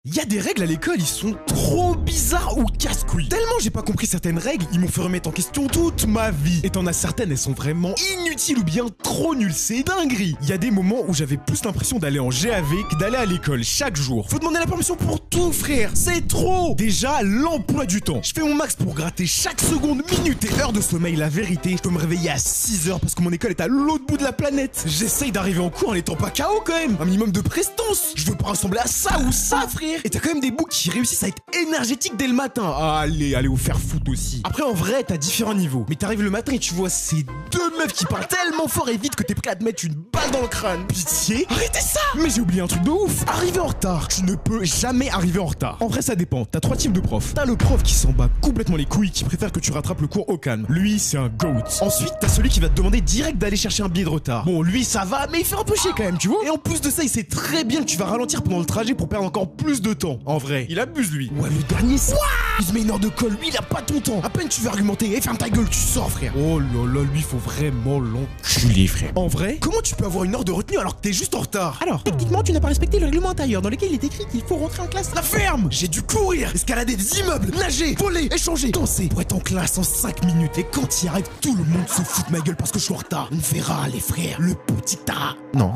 Il y a des règles à l'école, ils sont trop bizarres ou casse-couilles. Tellement j'ai pas compris certaines règles, ils m'ont fait remettre en question toute ma vie. Et t'en as certaines, elles sont vraiment inutiles ou bien trop nulles, c'est dinguerie. Il y a des moments où j'avais plus l'impression d'aller en GAV que d'aller à l'école chaque jour. Faut demander la permission pour tout, frère, c'est trop. Déjà, l'emploi du temps. Je fais mon max pour gratter chaque seconde, minute et heure de sommeil. La vérité, je peux me réveiller à 6h parce que mon école est à l'autre bout de la planète. J'essaye d'arriver en cours en étant pas KO quand même. Un minimum de prestance. Je veux pas ressembler à ça ou ça, frère. Et t'as quand même des boucs qui réussissent à être énergétiques dès le matin. Allez vous faire foutre aussi. Après, en vrai, t'as différents niveaux. Mais t'arrives le matin et tu vois ces deux meufs qui parlent tellement fort et vite que t'es prêt à te mettre une balle dans le crâne. Pitié, arrêtez ça. Mais j'ai oublié un truc de ouf. Arriver en retard. Tu ne peux jamais arriver en retard. En vrai, ça dépend. T'as trois types de profs. T'as le prof qui s'en bat complètement les couilles, qui préfère que tu rattrapes le cours au calme. Lui, c'est un goat. Ensuite, t'as celui qui va te demander direct d'aller chercher un billet de retard. Bon, lui, ça va, mais il fait un peu chier quand même, tu vois. Et en plus de ça, il sait très bien que tu vas ralentir pendant le trajet pour perdre encore plus de temps. En vrai, il abuse lui. Ouais, le dernier, c'est... Il se met une heure de colle, lui, il a pas ton temps. À peine tu veux argumenter, ferme ta gueule, tu sors, frère. Oh là là, lui, faut vraiment l'enculer, frère. En vrai, comment tu peux avoir une heure de retenue alors que t'es juste en retard? Alors, techniquement, tu n'as pas respecté le règlement intérieur dans lequel il est écrit qu'il faut rentrer en classe. La ferme! J'ai dû courir, escalader des immeubles, nager, voler, échanger, danser pour être en classe en 5 minutes. Et quand il arrive, tout le monde se fout de ma gueule parce que je suis en retard. On verra, les frères, le petit tas. Non.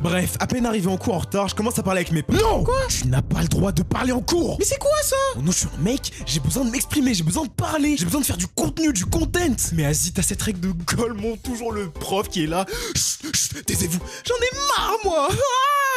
Bref, à peine arrivé en cours en retard, je commence à parler avec mes potes. Non! Quoi? Tu n'as pas le droit de parler en cours. Mais c'est quoi ça? Oh non, je suis un mec, j'ai besoin de m'exprimer, j'ai besoin de parler, j'ai besoin de faire du contenu, du content. Mais vas-y, t'as cette règle de Golemont, toujours le prof qui est là. Chut, taisez-vous. J'en ai marre, moi.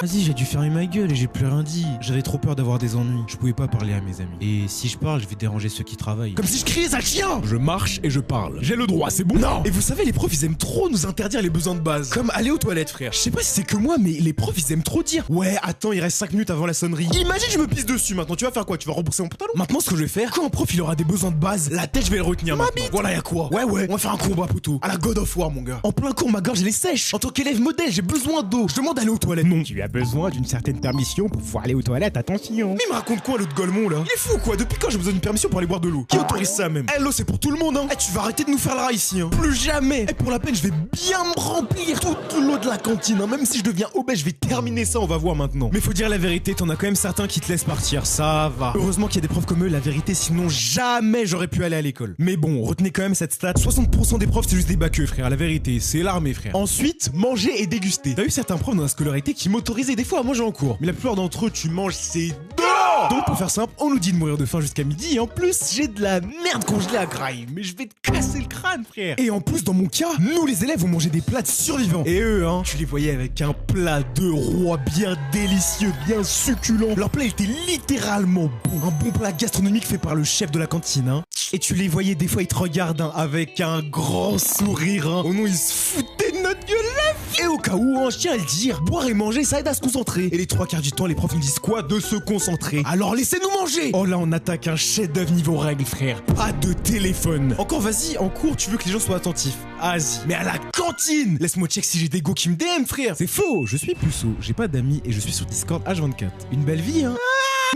Vas-y, j'ai dû fermer ma gueule et j'ai plus rien dit. J'avais trop peur d'avoir des ennuis. Je pouvais pas parler à mes amis. Et si je parle, je vais déranger ceux qui travaillent. Comme si je criais à chien. Je marche et je parle. J'ai le droit, c'est bon? Non. Et vous savez, les profs, ils aiment trop nous interdire les besoins de base. Comme aller aux toilettes, frère. Je sais pas si c'est que moi, mais les profs, ils aiment trop dire. Ouais, attends, il reste 5 minutes avant la sonnerie. Imagine, je me pisse dessus maintenant. Tu vas faire quoi? Tu vas rembourser mon pantalon? Maintenant, ce que je vais faire, quand un prof, il aura des besoins de base, la tête, je vais le retenir maintenant. Voilà, y'a quoi? Ouais, on va faire un combat, poteau. À la God of War, mon gars. En plein cours, ma gorge, elle est sèche. En tant qu'élève modèle, j'ai besoin d'eau. Je demande d'aller aux toilettes. Non. Tu as besoin d'une certaine permission pour pouvoir aller aux toilettes, attention. Mais il me raconte quoi, l'autre Golemont, là? Il est fou, quoi? Depuis quand j'ai besoin d'une permission pour aller boire de l'eau? Qui autorise ça, même? L'eau, c'est pour tout le monde, hein. Tu vas arrêter de nous faire le rat ici, hein. Plus jamais. Pour la peine, je vais bien me remplir toute l'eau de la cantine, hein. Même si je deviens obèse, je vais terminer ça, on va voir maintenant. Mais faut dire la vérité, t'en as quand même certains qui te laissent partir, ça va. Heureusement qu'il y a des profs comme eux, la vérité, sinon jamais j'aurais pu aller à l'école. Mais bon, retenez quand même cette stat, 60% des profs, c'est juste des baqueux, frère. La vérité, c'est l'armée, frère. Ensuite, manger et déguster. T'as eu certains profs dans la scolarité qui m'autorisaient des fois à manger en cours. Mais la plupart d'entre eux, tu manges, c'est dehors. Donc pour faire simple, on nous dit de mourir de faim jusqu'à midi. Et en plus, j'ai de la merde congelée à graille. Mais je vais te casser le crâne, frère. Et en plus, dans mon cas, nous les élèves, on mangeait des plats de survivants. Et eux, hein, tu les voyais avec un plat de roi bien délicieux, bien succulent. Leur plat était littéralement bon. Un bon plat gastronomique fait par le chef de la cantine, hein. Et tu les voyais des fois, ils te regardent, hein, avec un grand sourire, hein. Oh non, ils se foutaient de notre gueule là. Et au cas où, je tiens à le dire, boire et manger, ça aide à se concentrer. Et les 3/4 du temps, les profs nous disent quoi? De se concentrer. Alors laissez-nous manger. Oh là, on attaque un chef-d'œuvre niveau règles, frère. Pas de téléphone. Encore, vas-y, en cours, tu veux que les gens soient attentifs. Vas-y. Mais à la cantine, laisse-moi check si j'ai des go qui me DM, frère. C'est faux, je suis puceau, j'ai pas d'amis et je suis sur Discord H24. Une belle vie, hein.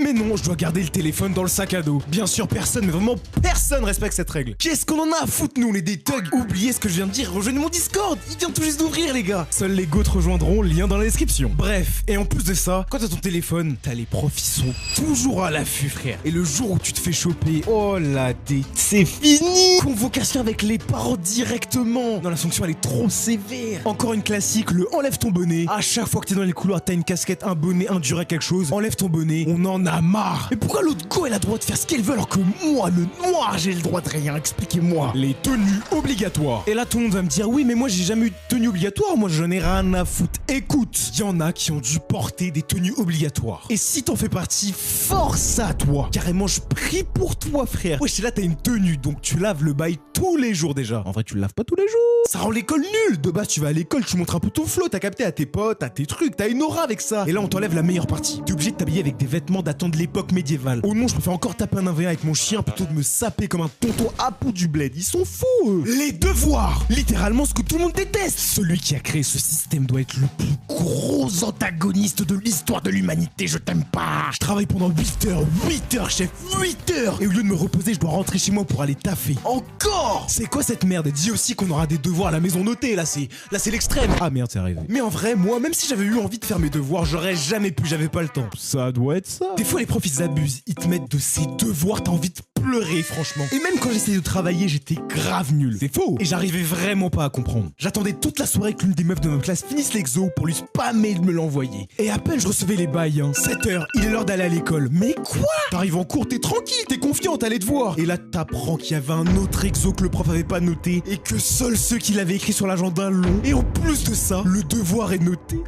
Mais non, je dois garder le téléphone dans le sac à dos. Bien sûr, personne, mais vraiment personne respecte cette règle. Qu'est-ce qu'on en a à foutre, nous, on est des thugs. Oubliez ce que je viens de dire, rejoignez mon Discord. Il vient tout juste d'ouvrir, les gars. Seuls les goats rejoindront, lien dans la description. Bref, et en plus de ça, quand t'as ton téléphone, t'as les profs, ils sont toujours à l'affût, frère. Et le jour où tu te fais choper, oh la dé, c'est fini. Convocation avec les parents directement. Non, la sanction, elle est trop sévère. Encore une classique, le enlève ton bonnet. À chaque fois que t'es dans les couloirs, t'as une casquette, un bonnet, un duret, quelque chose. Enlève ton bonnet, on en a marre. Mais pourquoi l'autre go elle a le droit de faire ce qu'elle veut alors que moi, le noir, j'ai le droit de rien? Expliquez-moi. Les tenues obligatoires. Et là tout le monde va me dire oui mais moi j'ai jamais eu de tenue obligatoire, moi je n'ai rien à foutre. Écoute, il y en a qui ont dû porter des tenues obligatoires. Et si t'en fais partie, force à toi. Carrément je prie pour toi frère. Wesh là t'as une tenue donc tu laves le bail tous les jours déjà. En vrai tu le laves pas tous les jours. Ça rend l'école nulle. De base tu vas à l'école, tu montres un peu ton flow, t'as capté à tes potes, à tes trucs, t'as une aura avec ça. Et là on t'enlève la meilleure partie. T'es obligé de t'habiller avec des vêtements datant de l'époque médiévale. Oh non, je préfère encore taper un 1v1 avec mon chien plutôt que me saper comme un tonton Apu du bled. Ils sont fous, eux. Les devoirs, littéralement ce que tout le monde déteste. Celui qui a créé ce système doit être le plus gros antagoniste de l'histoire de l'humanité. Je t'aime pas. Je travaille pendant 8 heures, chef, 8 heures. Et au lieu de me reposer, je dois rentrer chez moi pour aller taffer. Encore. C'est quoi cette merde? Elle dit aussi qu'on aura des devoirs à la maison notée. Là, c'est l'extrême. Ah merde, c'est arrivé. Mais en vrai, moi, même si j'avais eu envie de faire mes devoirs, j'aurais jamais pu, j'avais pas le temps. Ça doit être ça. Des fois, les profs, ils abusent. Ils te mettent de ces devoirs, t'as envie de pleurer, franchement. Et même quand j'essayais de travailler, j'étais grave nul. C'est faux. Et j'arrivais vraiment pas à comprendre. J'attendais toute la soirée que l'une des meufs de ma classe finisse l'exo pour lui spammer et me l'envoyer. Et à peine je recevais les bails, 7h, il est l'heure d'aller à l'école. Mais quoi? T'arrives en cours, t'es tranquille, t'es confiant, t'allais te voir. Et là, t'apprends qu'il y avait un autre exo que le prof avait pas noté et que seuls ceux qui l'avaient écrit sur l'agenda l'ont. Et en plus de ça, le devoir est noté.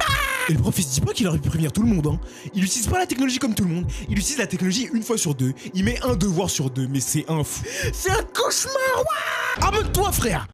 Et le prof, il se dit pas qu'il aurait pu prévenir tout le monde, Il utilise pas la technologie comme tout le monde. Il utilise la technologie une fois sur deux. Il met un devoir sur deux, mais c'est un fou. C'est un cauchemar, Abonne-toi, frère.